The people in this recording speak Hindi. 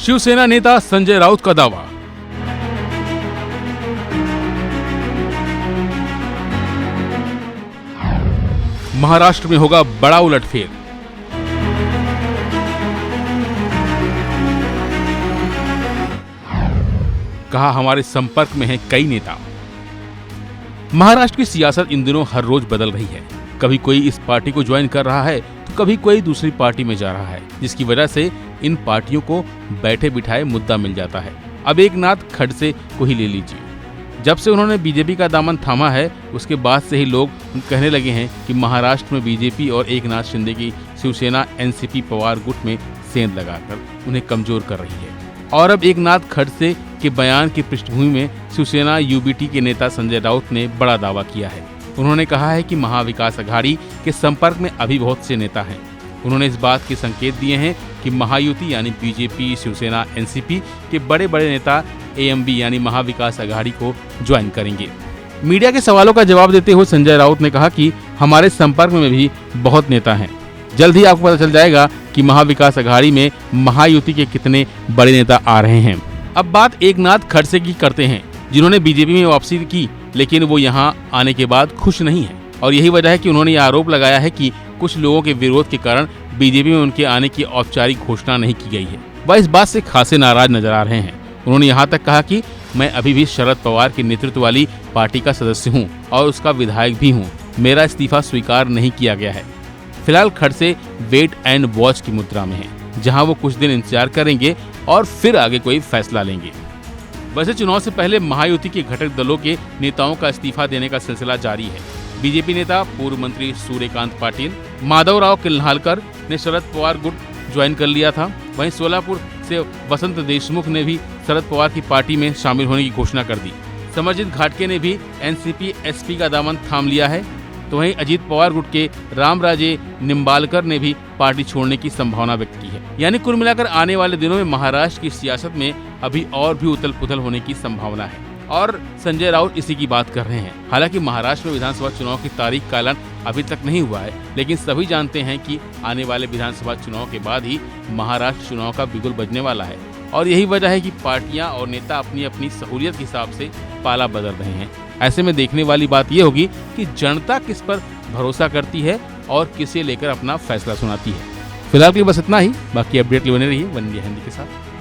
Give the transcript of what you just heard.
शिवसेना नेता संजय राउत का दावा। महाराष्ट्र में होगा बड़ा उलटफेर। कहा हमारे संपर्क में हैं कई नेता। महाराष्ट्र की सियासत इन दिनों हर रोज बदल रही है। कभी कोई इस पार्टी को ज्वाइन कर रहा है तो कभी कोई दूसरी पार्टी में जा रहा है, जिसकी वजह से इन पार्टियों को बैठे बिठाए मुद्दा मिल जाता है। अब एकनाथ खड़से को ही ले लीजिए। जब से उन्होंने बीजेपी का दामन थामा है, उसके बाद से ही लोग कहने लगे हैं कि महाराष्ट्र में बीजेपी और एकनाथ शिंदे की शिवसेना एनसीपी पवार गुट में सेंध लगाकर उन्हें कमजोर कर रही है। और अब एकनाथ खड़से के बयान की पृष्ठभूमि में शिवसेना यूबीटी के नेता संजय राउत ने बड़ा दावा किया है। उन्होंने कहा है कि महाविकास अघाड़ी के संपर्क में अभी बहुत से नेता हैं। उन्होंने इस बात के संकेत दिए हैं कि महायुति यानी बीजेपी, शिवसेना, एनसीपी के बड़े बड़े नेता एएमबी यानी महाविकास अघाड़ी को ज्वाइन करेंगे। मीडिया के सवालों का जवाब देते हुए संजय राउत ने कहा कि हमारे संपर्क में भी बहुत नेता हैं। जल्द ही आपको पता चल जाएगा कि महाविकास अघाड़ी में महायुति के कितने बड़े नेता आ रहे हैं। अब बात एकनाथ खड़से की करते हैं, जिन्होंने बीजेपी में वापसी की, लेकिन वो यहाँ आने के बाद खुश नहीं है। और यही वजह है कि उन्होंने ये आरोप लगाया है कि कुछ लोगों के विरोध के कारण बीजेपी में उनके आने की औपचारिक घोषणा नहीं की गई है। वह इस बात से खासे नाराज नजर आ रहे हैं। उन्होंने यहाँ तक कहा कि मैं अभी भी शरद पवार के नेतृत्व वाली पार्टी का सदस्य हूँ और उसका विधायक भी हूँ। मेरा इस्तीफा स्वीकार नहीं किया गया है। फिलहाल खड़से वेट एंड वॉच की मुद्रा में है, जहां वो कुछ दिन इंतजार करेंगे और फिर आगे कोई फैसला लेंगे। वैसे चुनाव से पहले महायुति के घटक दलों के नेताओं का इस्तीफा देने का सिलसिला जारी है। बीजेपी नेता पूर्व मंत्री सूर्यकांत पाटिल, माधवराव किल्हालकर ने शरद पवार गुट ज्वाइन कर लिया था। वहीं सोलापुर से वसंत देशमुख ने भी शरद पवार की पार्टी में शामिल होने की घोषणा कर दी। समरजीत घाटगे ने भी एनसीपी एसपी का दामन थाम लिया है। तो वहीं अजीत पवार गुट के रामराजे निम्बालकर ने भी पार्टी छोड़ने की संभावना व्यक्त की है। यानी कुल मिलाकर आने वाले दिनों में महाराष्ट्र की सियासत में अभी और भी उथल पुथल होने की संभावना है और संजय राउत इसी की बात कर रहे हैं। हालांकि महाराष्ट्र में विधानसभा चुनाव की तारीख का ऐलान अभी तक नहीं हुआ है, लेकिन सभी जानते हैं कि आने वाले विधानसभा चुनाव के बाद ही महाराष्ट्र चुनाव का बिगुल बजने वाला है। और यही वजह है कि पार्टियां और नेता अपनी अपनी सहूलियत के हिसाब से पाला बदल रहे हैं। ऐसे में देखने वाली बात यह होगी कि जनता किस पर भरोसा करती है और किसे लेकर अपना फैसला सुनाती है। फिलहाल के लिए बस इतना ही। बाकी अपडेट बने रहिए वन इंडिया हिंदी के साथ।